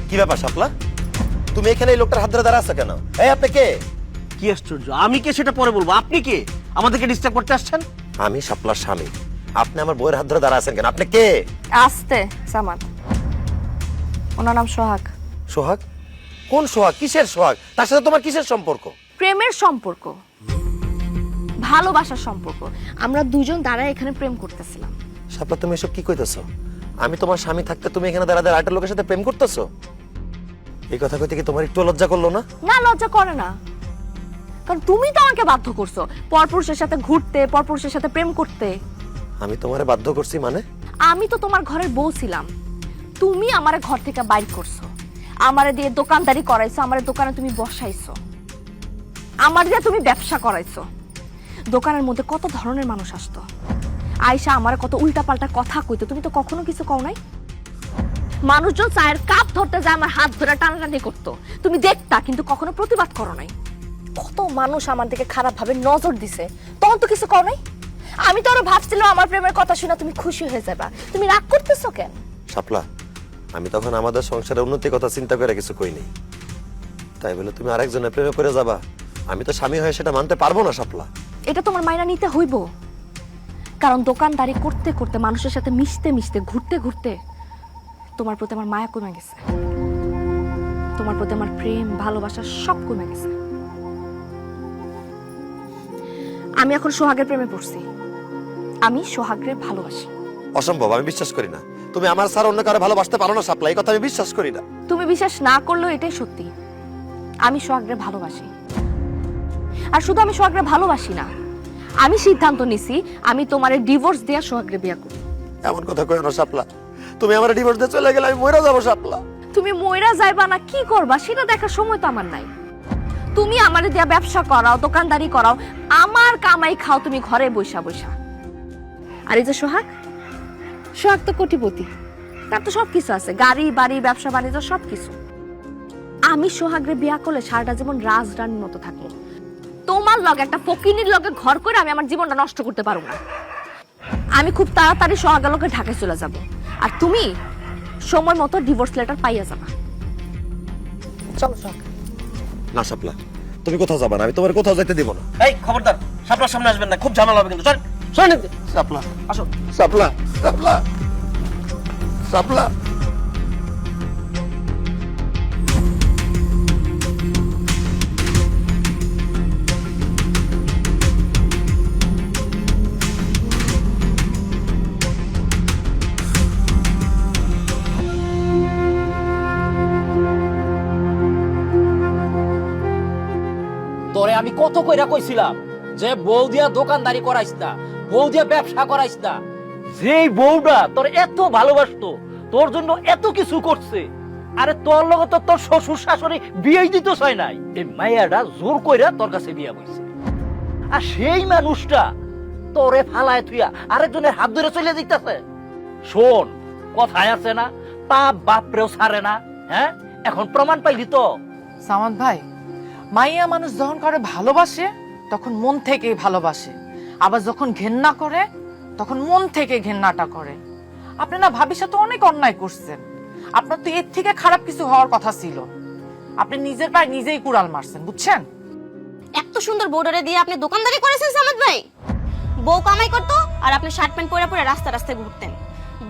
কি ব্যাপার শাপলা, তুমি এখানে এই লোকটার হাত ধরে দাঁড়া আছো কেন? এই আপনি কে? কি আশ্চর্য, আমি কে সেটা পরে বলবো। আপনি কে আমাদেরকে ডিস্টার্ব করতে আসছেন? আমি শাপলার স্বামী, আপনি আমার বউয়ের হাত ধরে দাঁড়া আছেন কেন? আপনি কে? আস্তে সামাদ, ওনার নাম সোহাগ। সোহাগ? কোন সোহাগ? কিসের সোহাগ? তার সাথে তোমার কিসের সম্পর্ক? প্রেমের সম্পর্ক, ভালোবাসার সম্পর্ক। আমরা দুজন দাঁড়ায় এখানে প্রেম করতেছিলাম। শাপলা তুমি এসব কি কইতেছো? আমি তোমার স্বামী থাকতে তুমি এখানে দাঁড়া দাঁড়া আরেকটা লোকের সাথে প্রেম করতেছো? এই কথা কইতে কি তোমার একটু লজ্জা করলো না? না, লজ্জা করে না, কারণ তুমি তো আমাকে বাধ্য করছো পরপুরুষের সাথে ঘুরতে, পরপুরুষের সাথে প্রেম করতে। আমি তোমারে বাধ্য করছি মানে? আমি তো তোমার ঘরের বউ ছিলাম, তুমি আমারে ঘর থেকে বাইর করছো, আমারে দিয়ে দোকানদারি করাইছো, আমারে দোকানে তুমি বসাইছো, আমার দিয়ে তুমি ব্যবসা করাইছো। দোকানের মধ্যে কত ধরনের মানুষ আসতো, আয়শা আমার কত উল্টাপাল্টা কথা কইতো, তুমি তো কখনো কিছু কও নাই। মানুষজন চায়ের কাপ ধরতে যায় আমার হাত ধরে টানাটানি করতো, তুমি দেখতা কিন্তু কখনো প্রতিবাদ করো নাই। কত মানুষ আমার দিকে খারাপ ভাবে নজর দিছে, তখন তো কিছু কও নাই। আমি তো আরো ভাবছিলাম আমার প্রেমের কথা শুনে তুমি খুশি হয়ে যাবা, তুমি রাগ করতেছো কেন? শাপলা আমি তখন আমাদের সংসারের উন্নতির কথা চিন্তা করে কিছু কইনি, তাই বলে তুমি আরেকজনের প্রেমে পড়ে যাবা? আমি তো স্বামী হয়ে সেটা মানতে পারবো না শাপলা। এটা তোমার মাইনা নিতে হইব, কারণ দোকানদারি করতে করতে, মানুষের সাথে মিশতে মিশতে, ঘুরতে ঘুরতে তোমার প্রতি আমার মায়া কমে গেছে, তোমার প্রতি আমার প্রেম ভালোবাসা সব কমে গেছে। আমি এখন সোহাগের প্রেমে পড়ছি, আমি সোহাগের ভালোবাসি। অসম্ভব, আমি বিশ্বাস করি না। তুমি আমার স্যার অন্য কারো ভালোবাসতে পারো না শাপলা, এই কথা আমি বিশ্বাস করি না। তুমি বিশ্বাস না করলেও এটাই সত্যি, আমি সোহাগের ভালোবাসি। আর শুধু আমি সোহাগের ভালোবাসি না, আমি সিদ্ধান্ত নিছি আমি তোমারে ডিভোর্স দেয়া সোহাগের বিয়ে করব। এমন কথা কই না শাপলা, তুমি আমার ডিভোর্স দিয়ে চলে গেলে আমি মরে যাবো শাপলা। তুমি মইরা যাইবা না কি করবা সেটা দেখার সময় তো আমার নাই। তুমি আমারে দিয়া ব্যবসা করাও, দোকানদারি করাও, আমার কামাই খাও তুমি ঘরে বইসা বইসা। আর এই যে সোহাগ, সোহাগ তো কোটিপতি, তার তো সবকিছু আছে, গাড়ি বাড়ি ব্যবসা বাণিজ্য সবকিছু। আমি সোহাগরে বিয়া করলে সারাটা জীবন রাজরানীর মতো থাকবো, তোমার লগে একটা ফকিনীর লগে ঘর করে আমি আমার জীবনটা নষ্ট করতে পারবো না। আমি খুব তাড়াতাড়ি সোহাগের লগে ঢাকায় চলে যাব, আর তুমি সময় মতো ডিভোর্স লেটার পাইয়া যাবা। চলো সোহাগ। না শাপলা তুমি কোথাও যাবা না, আমি তোমার কোথাও যাইতে দিব না। এই খবরদার, শাপলার সামনে আসবেন না, খুব ঝামেলা হবে কিন্তু। চল চল শাপলা আসো। শাপলা শাপলা শাপলা তোরে আমি কত কইরা কইছিলাম যে বউ দিয়া দোকানদারি করাইস না, বউ দিয়া ব্যবসা করাইস না। যেই বউটা তোর এত ভালোবাসতো, তোর জন্য এত কিছু করছে, আরে তোর লগে তো তোর শ্বশুর শাশুড়ি বিয়েই দিতে চায় নাই, এই মাইয়াটা জোর কইরা তোর কাছে বিয়া হইছে। আর সেই মানুষটা তোরে ফালায় থুইয়া আরেকজনের হাত ধরে চলে দিতেছে। শোন, কথায় আছে না, পাপ বাপরেও ছাড়ে না। হ্যাঁ, এখন প্রমাণ পাইলি তো। সামাদ ভাই, মাইয়া মানুষ যখন করে ভালোবাসে তখন মন থেকেই ভালোবাসে, আবার যখন ঘেন্না করে তখন মন থেকে ঘেন্নাটা করে। আপনি না ভাবির সাথে অনেক অন্যায় করছেন, আপনার তো এর থেকে খারাপ কিছু হওয়ার কথা ছিল। আপনি নিজের পায়ে নিজেই কুড়াল মারছেন, বুঝছেন? এত সুন্দর বউডারে দিয়ে আপনি দোকানদারি করেছেন সামাদ ভাই। বউ কামাই করতো আর আপনি শার্ট প্যান্ট পরে পরে রাস্তা রাস্তায় ঘুরতেন।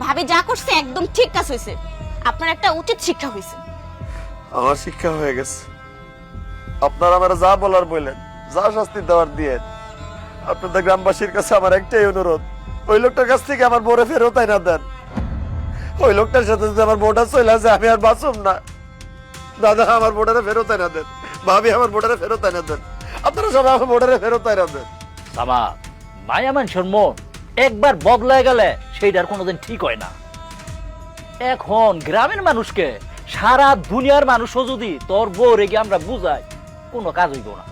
ভাবি যা করছে একদম ঠিক কাজ হয়েছে, আপনার একটা উচিত শিক্ষা হয়েছে। আমার শিক্ষা হয়ে গেছে। আপনারা আমার যা বলার বললেন, যা শাস্তি দেওয়ার দিয়ে। আপনাদের গ্রামবাসীর কাছে আমার একটাই অনুরোধ, ওই লোকটার কাছ থেকে আমার বউরে ফেরত আইনা দেন। ওই লোকটার সাথে যদি আমার বউটা চলে যায় আমি আর বাঁচব না। দাদা আমার বউটারে ফেরত আইনা দেন, ভাবি আমার বউটারে ফেরত আইনা দেন, আপনারা সবাই আমার বউটারে ফেরত আইনা দেন। সামা, মায়া মানুষের মন একবার বদলায় গেলে সেইটার কোনোদিন ঠিক হয় না। এখন গ্রামের মানুষকে সারা দুনিয়ার মানুষও যদি তোর বউ রেগে আমরা বুঝাই, কোনো কাজ হইব না।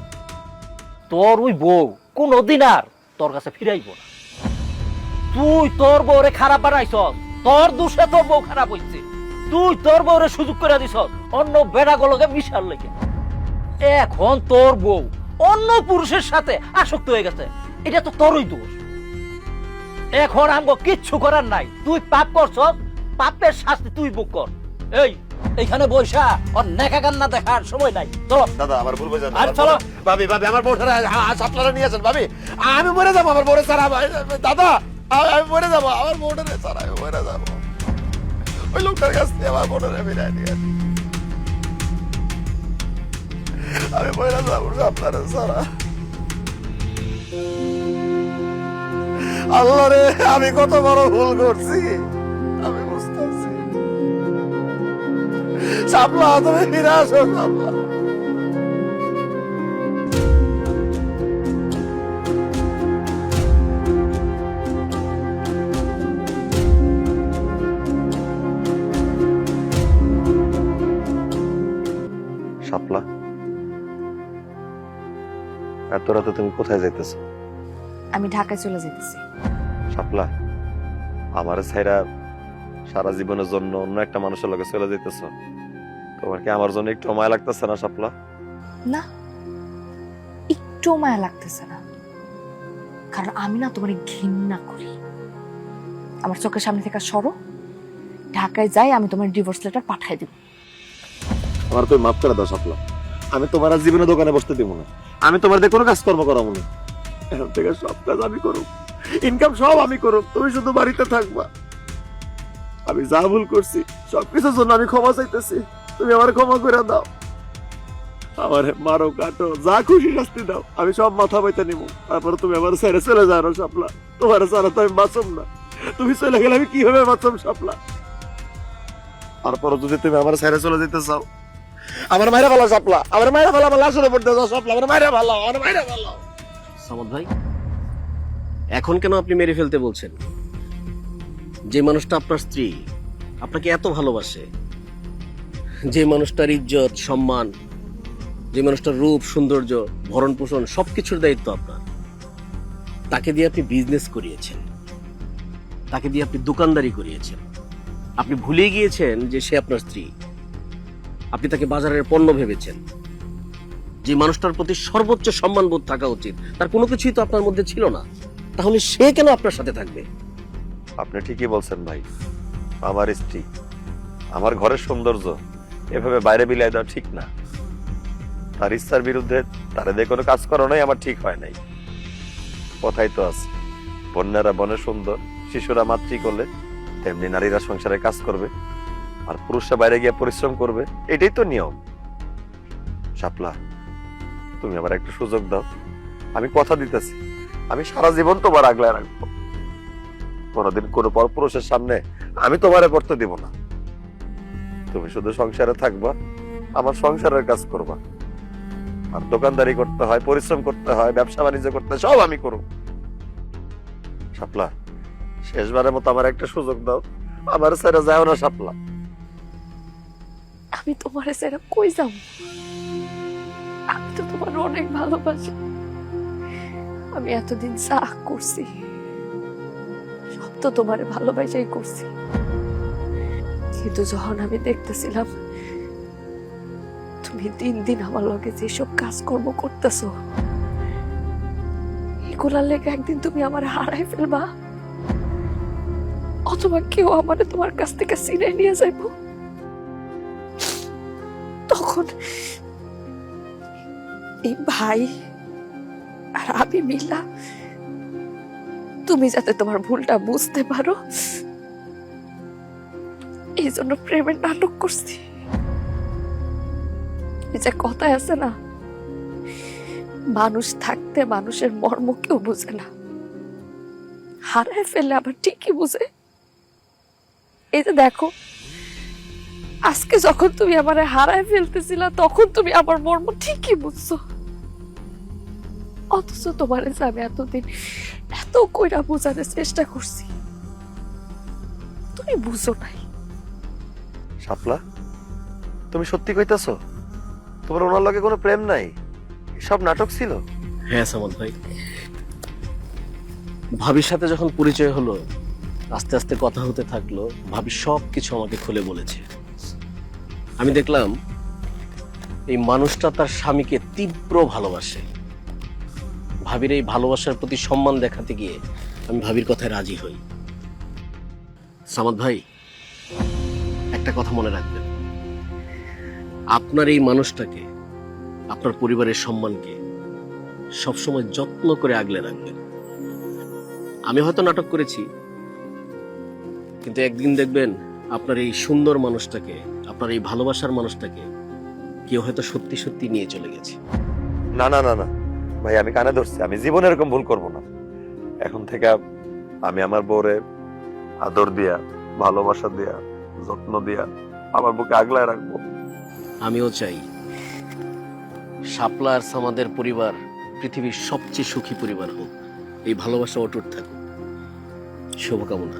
তোর ওই বউ কোনোদিন আর তোর কাছে ফিরাইব না। তুই তোর বউরে খারাপ বানাইছ, তোর দোষে তোর বউ খারাপ হইছে। তুই তোর বউরে সুযোগ করে দিছ অন্য বেড়াগুলোকে মিশার লেগে। এখন তোর বউ অন্য পুরুষের সাথে আসক্ত হয়ে গেছে, এটা তো তোরই দোষ। এখন আমগো কিচ্ছু করার নাই, তুই পাপ করছ, পাপের শাস্তি তুই ভোগ কর। এই এইখানে বৈশা ওর নেকা কান্না দেখার সময় নাই, চলো। দাদা আমার ভুল বুঝেন, আর চলো। ভাবি ভাবি আমার বউটারে আপনারা নিয়ে আসেন। ভাবি আমি মরে যাবো, আমার বউরে ছাড়া। দাদা আমি মরে যাবো, আমার বউটারে ছাড়া আমি মরে যাবো। ওই লোকটার কাছ থেকে আমার বউটারে ফিরাই নিয়ে আমি মহিলা যাবো আপনারা সারা। আল্লাহ রে, আমি কত বড় ভুল করছি আমি বুঝতেছি। শাপলা, তুমি ফিরে আসো শাপলা। শাপলা, এত রাতে তুমি কোথায় যাইতেছো? আমি ঢাকায় চলে যেতেছি। শাপলা, আমার ছাইরা সারা জীবনের জন্য অন্য একটা মানুষের লগে চলে যাইতেছো, তোমার কি আমার জন্য একটু মায়া লাগতেছে না শাপলা? না, একটু মায়া লাগতেছে না, কারণ আমি না তোমার ঘৃণা করি। আমার চোখের সামনে থেকে সরো, ঢাকায় যাই, আমি তোমার ডিভোর্স লেটার পাঠাই দিব। আমার তুমি মাফ করে দাও শাপলা, আমি তোমার আর জীবনে দোকানে বসতে দিব না, আমি তোমার দিয়ে কোনো কাজকর্ম করাবো না। এখন থেকে সব কাজ আমি করব, ইনকাম সব আমি করব, তুমি শুধু বাড়িতে থাকবা। আমি যা ভুল করছি সবকিছুর জন্য আমি ক্ষমা চাইতেছি, তুমি আমার ক্ষমা করে দাও। আমার মারো কাটো যা খুশি শাস্তি দাও, আমি সব মাথা বইতে নিব। তারপরে তুমি আমার ছেড়ে চলে যাও না শাপলা, তোমার ছাড়া তো আমি বাঁচব না। তুমি চলে গেলে আমি কিভাবে বাঁচব শাপলা? তারপরে যদি তুমি আমার ছেড়ে চলে যেতে চাও, আমার মায়েরা ভালো শাপলা, আমার মায়েরা ভালো, আমার লাশের উপর দিয়ে যাও শাপলা, আমার মায়েরা ভালো, আমার মায়েরা ভালো। সামাদ ভাই, এখন কেন আপনি মেরে ফেলতে বলছেন? যে মানুষটা আপনার স্ত্রী, আপনাকে এত ভালোবাসে, যে মানুষটার ইজ্জত সম্মান, যে মানুষটার রূপ সৌন্দর্য ভরণ পোষণ সবকিছুর দায়িত্ব আপনার, তাকে দিয়ে আপনি বিজনেস করিয়েছেন, তাকে দিয়ে আপনি দোকানদারি করিয়েছেন। আপনি ভুলে গিয়েছেন যে সে আপনার স্ত্রী। আপনি তাকে বাজারের পণ্য ভেবেছেন। যে মানুষটার প্রতি সর্বোচ্চ সম্মানবোধ থাকা উচিত, তার কোনো কিছুই তো আপনার মধ্যে ছিল না, তাহলে সে কেন আপনার সাথে থাকবে? আপনি ঠিকই বলছেন ভাই, আমার স্ত্রী, আমার ঘরের সৌন্দর্য এভাবে বাইরে বিলাই দেওয়া ঠিক না। তার ইচ্ছার বিরুদ্ধে তারা দিয়ে কোনো কাজ করানোই আমার ঠিক হয় নাই। কথাই তো আছে, বন্যারা বনে সুন্দর, শিশুরা মাতৃ করলে তেমনি নারীরা সংসারে কাজ করবে, আর পুরুষরা বাইরে গিয়ে পরিশ্রম করবে, এটাই তো নিয়ম। শাপলা, তুমি আমার একটা সুযোগ দাও, আমি কথা দিতেছি, আমি সারা জীবন তোমার আগলায় রাখবো। কোনোদিন কোনো পরপুরুষের সামনে আমি তোমারে করতে দিব না। তুমি শুধু সংসারে থাকবা, আমার সংসারের কাজ করবা, আর দোকানদারি করতে হয়, পরিশ্রম করতে হয়, ব্যবসা বাণিজ্য করতে হয়, সব আমি করব। শাপলা, শেষবারের মতো আমার একটা সুযোগ দাও, আমার ছেড়ে যাও না শাপলা। আমি তোমার ছেড়ে কই যাব? আমি তো তোমার অনেক ভালোবাসি। আমি এতদিন যা করছি সব তো তোমার ভালোবাসাই করছি, কিন্তু যখন আমি দেখতেছিলাম তুমি দিন দিন আমার লগে যেসব কাজকর্ম করতেছো, এগুলার লেগে একদিন তুমি আমার হারাই ফেলবা, অথবা কেউ আমার তোমার কাছ থেকে ছিনে নিয়ে যাইব, তখন এই ভাই আর আমি মিলা তুমি যাতে তোমার ভুলটা বুঝতে পারো এই জন্য প্রেমের নাটক করছি। যে কথায় আছে না, মানুষ থাকতে মানুষের মর্ম কেউ বুঝে না, হারায় ফেলে আবার ঠিকই বুঝে। এই যে দেখো, আজকে যখন তুমি আমার হারায় ফেলতেছিলা, তখন তুমি আমার মর্ম ঠিকই বুঝছো, অথচ তোমার আমি এতদিন এত কইরা বোঝানোর চেষ্টা করছি, তুমি বুঝো নাই। শাপলা, তুমি সত্যি কইতাছো তোমার ওনার লগে কোনো প্রেম নাই, সব নাটক ছিল? হ্যাঁ সামাদ ভাই, ভাবির সাথে যখন পরিচয় হলো, আস্তে আস্তে কথা হতে থাকলো, ভাবি সব কিছু আমাকে খুলে বলেছে। আমি দেখলাম এই মানুষটা তার স্বামীকে তীব্র ভালোবাসে। ভাবির এই ভালোবাসার প্রতি সম্মান দেখাতে গিয়ে আমি ভাবির কথায় রাজি হই। সামাদ ভাই, একটা কথা মনে রাখবেন, আপনার এই মানুষটাকে, আপনার পরিবারের সম্মানকে সবসময় যত্ন করে আগলে রাখবেন। আমি হয়তো নাটক করেছি, কিন্তু একদিন দেখবেন আপনার এই সুন্দর মানুষটাকে, আপনার এই ভালোবাসার মানুষটাকে কেউ হয়তো সত্যি সত্যি নিয়ে চলে গেছে। না না না না ভাই, আমি কানে ধরছি, আমি জীবনে এরকম ভুল করব না। এখন থেকে আমি আমার বউরে আদর দিয়া, ভালোবাসা দিয়া, যত্ন দিয়া আমার বুকে আগলায় রাখবো। আমিও চাই শাপলা আর সামাদের পরিবার পৃথিবীর সবচেয়ে সুখী পরিবার হোক, এই ভালোবাসা অটুট থাকুক। শুভকামনা।